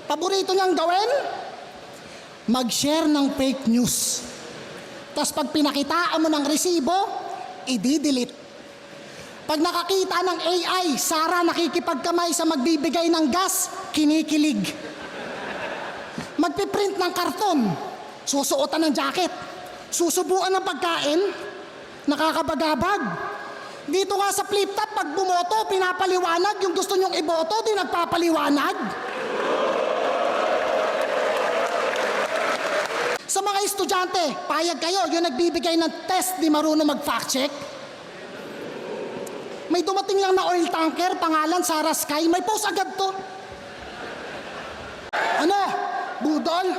Paborito niyang gawin? Mag-share ng fake news. Tapos pag pinakitaan mo ng resibo, i-delete. Pag nakakita ng AI, Sara nakikipagkamay sa magbibigay ng gas, kinikilig. Magpiprint ng karton, susuotan ng jacket. Susubuan ng pagkain, nakakabagabag. Dito nga sa flip top, pag bumoto, pinapaliwanag. Yung gusto nyong iboto, di nagpapaliwanag. Sa mga estudyante, payag kayo, yung nagbibigay ng test, di marunong mag-fact check. May dumating lang na oil tanker, pangalan Sara Sky, may post agad to. Ano? Budol?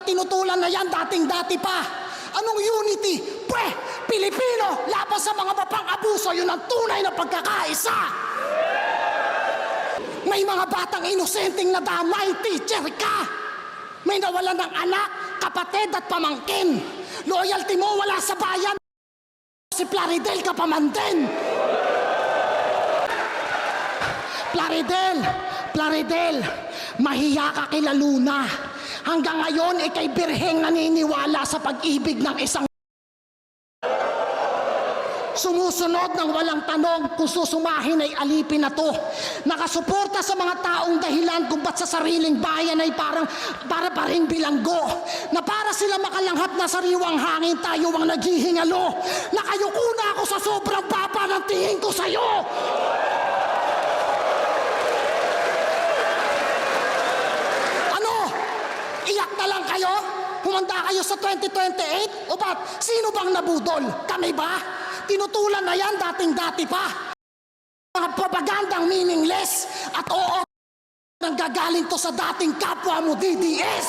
Tinutulan na yan, dating-dati pa. Anong unity? Pwe! Pilipino! Laban sa mga mapang-abuso, yun ang tunay na pagkakaisa! May mga batang inosenteng nadamay, teacher ka! May nawalan ng anak, kapatid at pamangkin. Loyalty mo wala sa bayan. Si Plaridel ka pa man din. Plaridel, mahiya ka kila Luna. Hanggang ngayon, ikay birheng naniniwala sa pag-ibig ng isang sumusunod ng walang tanong kung susumahin ay alipin na to. Nakasuporta sa mga taong dahilan kung ba't sa sariling bayan ay para pa rin bilanggo. Na para sila makalanghap na sariwang hangin, tayo ang naghihingalo. Nakayuko na ako sa sobrang baba ng tingin ko sa'yo. Ano? Iyak na lang kayo? Humanda kayo sa 2028? O ba't? Sino bang nabudol? Kami ba? Tinutulan na yan dating-dati pa. Mga propagandang meaningless at oo, nanggagaling to sa dating kapwa mo DDS.